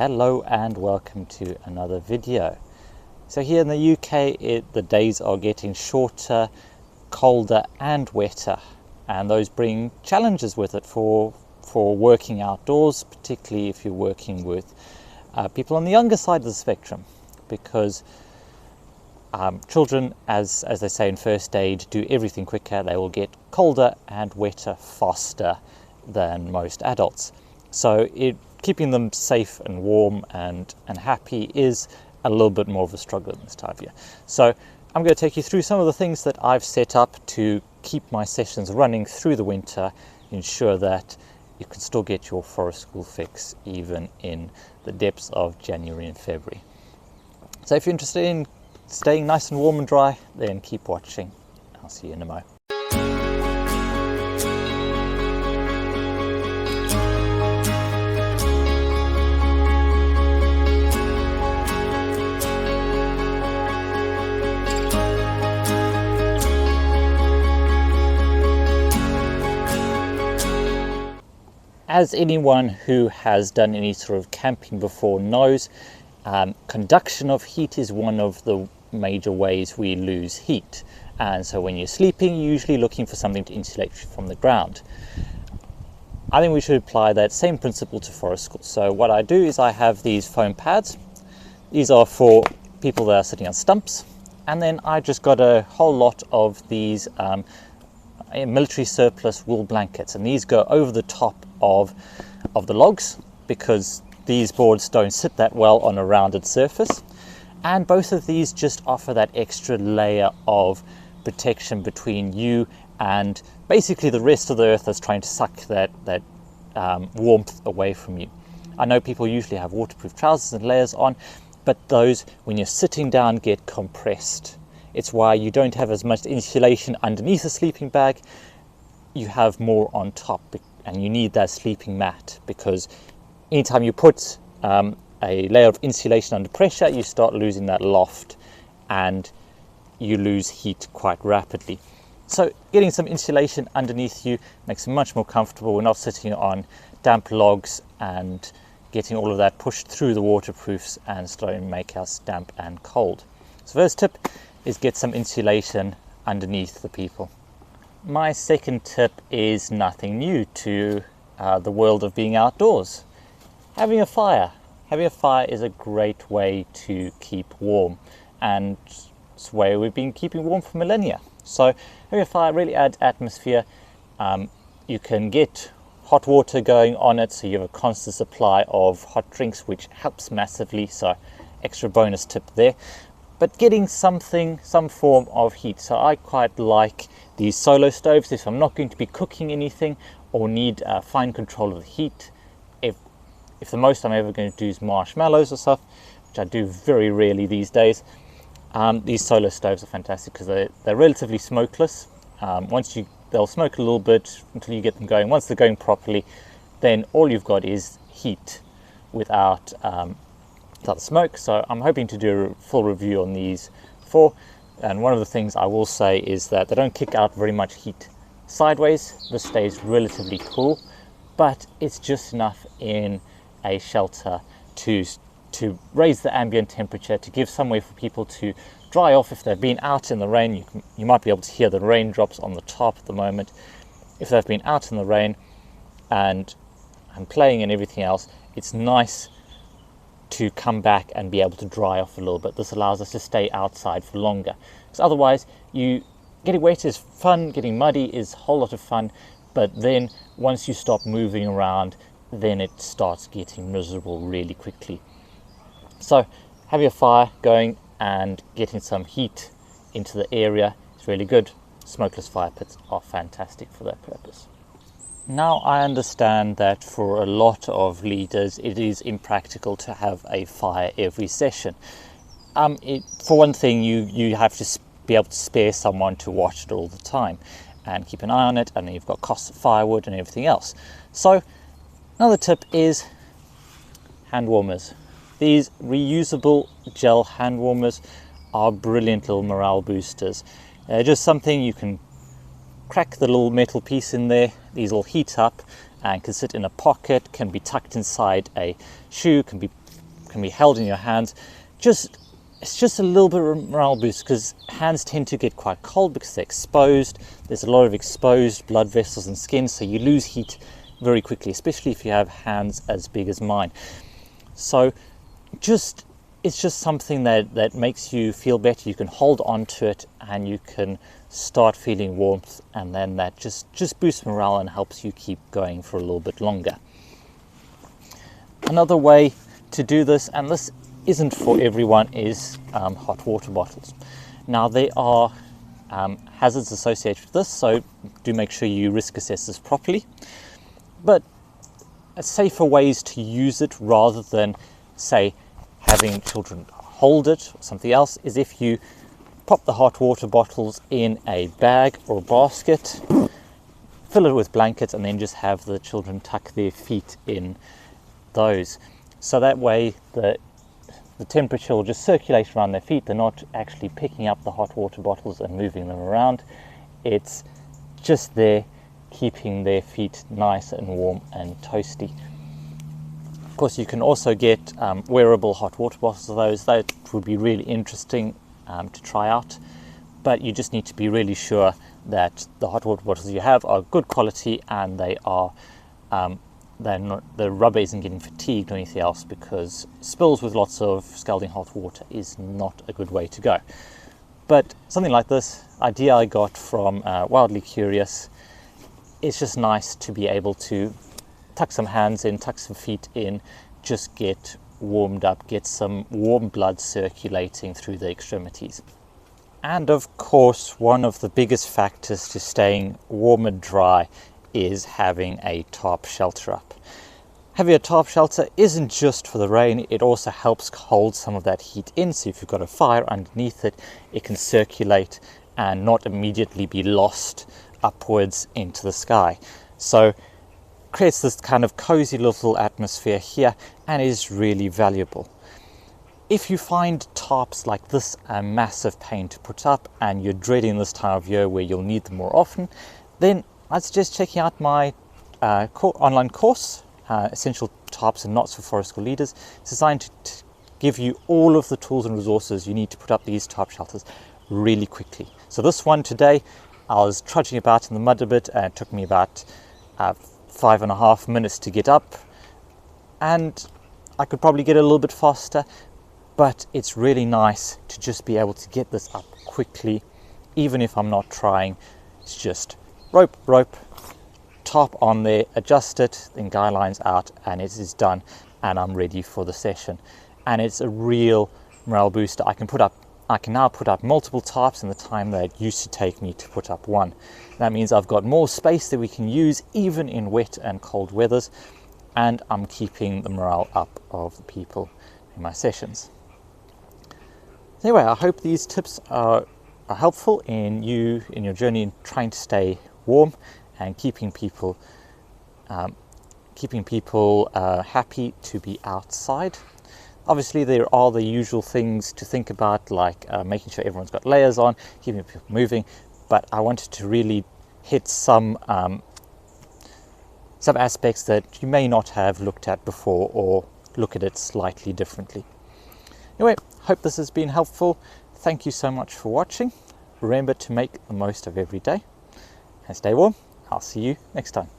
Hello and welcome to another video. So here in the UK the days are getting shorter, colder and wetter, and those bring challenges with it for working outdoors, particularly if you're working with people on the younger side of the spectrum, because children, as they say in first aid, do everything quicker. They will get colder and wetter faster than most adults. So keeping them safe and warm and happy is a little bit more of a struggle this time of year. So I'm going to take you through some of the things that I've set up to keep my sessions running through the winter, ensure that you can still get your forest school fix even in the depths of January and February. So if you're interested in staying nice and warm and dry, then keep watching. I'll see you in a mo. As anyone who has done any sort of camping before knows, conduction of heat is one of the major ways we lose heat. And so when you're sleeping, you're usually looking for something to insulate you from the ground. I think we should apply that same principle to forest schools. So what I do is I have these foam pads. These are for people that are sitting on stumps. And then I just got a whole lot of these military surplus wool blankets, and these go over the top of the logs because these boards don't sit that well on a rounded surface, and both of these just offer that extra layer of protection between you and basically the rest of the earth that's trying to suck that warmth away from you. I know people usually have waterproof trousers and layers on, but those, when you're sitting down, get compressed. It's why you don't have as much insulation underneath a sleeping bag. You have more on top, and you need that sleeping mat, because anytime you put a layer of insulation under pressure, you start losing that loft and you lose heat quite rapidly. So getting some insulation underneath you makes it much more comfortable. We're not sitting on damp logs and getting all of that pushed through the waterproofs and starting to make us damp and cold. So first tip is get some insulation underneath the people. My second tip is nothing new to the world of being outdoors. Having a fire. Having a fire is a great way to keep warm, and it's the way we've been keeping warm for millennia. So having a fire really adds atmosphere. You can get hot water going on it, so you have a constant supply of hot drinks, which helps massively. So extra bonus tip there. But getting some form of heat. So I quite like these solo stoves if I'm not going to be cooking anything or need fine control of the heat. If the most I'm ever going to do is marshmallows or stuff, which I do very rarely these days, these solo stoves are fantastic because they're relatively smokeless. They'll smoke a little bit until you get them going. Once they're going properly, then all you've got is heat without smoke. So I'm hoping to do a full review on these four, and one of the things I will say is that they don't kick out very much heat sideways. This stays relatively cool, but it's just enough in a shelter to raise the ambient temperature, to give some way for people to dry off. If they've been out in the rain, you might be able to hear the raindrops on the top at the moment. If they've been out in the rain and playing and everything else, it's nice to come back and be able to dry off a little bit. This allows us to stay outside for longer, because otherwise getting wet is fun, getting muddy is a whole lot of fun, but then once you stop moving around, then it starts getting miserable really quickly. So have your fire going and getting some heat into the area is really good. Smokeless fire pits are fantastic for that purpose. Now, I understand that for a lot of leaders it is impractical to have a fire every session. For one thing, you have to be able to spare someone to watch it all the time and keep an eye on it, and then you've got costs of firewood and everything else. So another tip is hand warmers. These reusable gel hand warmers are brilliant little morale boosters. They're just something you can crack the little metal piece in there. These will heat up and can sit in a pocket, can be tucked inside a shoe, can be can be held in your hands. It's just a little bit of a morale boost, because hands tend to get quite cold because they're exposed. There's a lot of exposed blood vessels and skin, so you lose heat very quickly, especially if you have hands as big as mine. So it's just something that makes you feel better. You can hold on to it and you can start feeling warmth, and then that just boosts morale and helps you keep going for a little bit longer. Another way to do this, and this isn't for everyone, is hot water bottles. Now, there are hazards associated with this, so do make sure you risk assess this properly. But safer ways to use it, rather than, say, having children hold it or something else, is if you pop the hot water bottles in a bag or a basket, fill it with blankets, and then just have the children tuck their feet in those. So that way the temperature will just circulate around their feet. They're not actually picking up the hot water bottles and moving them around. It's just there, keeping their feet nice and warm and toasty. Of course, you can also get wearable hot water bottles of those. That would be really interesting to try out, but you just need to be really sure that the hot water bottles you have are good quality, and they are the rubber isn't getting fatigued or anything else, because spills with lots of scalding hot water is not a good way to go. But something like this idea I got from Wildly Curious. It's just nice to be able to tuck some hands in, tuck some feet in, just get warmed up, get some warm blood circulating through the extremities. And of course, one of the biggest factors to staying warm and dry is having a tarp shelter up. Having a tarp shelter isn't just for the rain, it also helps hold some of that heat in, so if you've got a fire underneath it, it can circulate and not immediately be lost upwards into the sky. So creates this kind of cozy little atmosphere here, and is really valuable. If you find tarps like this a massive pain to put up, and you're dreading this time of year where you'll need them more often, then I'd suggest checking out my online course, Essential Tarps and Knots for Forest School Leaders. It's designed to give you all of the tools and resources you need to put up these tarp shelters really quickly. So this one today, I was trudging about in the mud a bit, and it took me about 5.5 minutes to get up, and I could probably get it a little bit faster, but it's really nice to just be able to get this up quickly, even if I'm not trying. It's just rope, tarp on there, adjust it, then guy lines out, and it is done, and I'm ready for the session. And it's a real morale booster. I can now put up multiple tarps in the time that it used to take me to put up one. That means I've got more space that we can use even in wet and cold weathers, and I'm keeping the morale up of the people in my sessions. Anyway, I hope these tips are helpful in your journey in trying to stay warm and keeping people happy to be outside. Obviously, there are the usual things to think about, like making sure everyone's got layers on, keeping people moving, but I wanted to really hit some aspects that you may not have looked at before, or look at it slightly differently. Anyway, hope this has been helpful. Thank you so much for watching. Remember to make the most of every day and stay warm. I'll see you next time.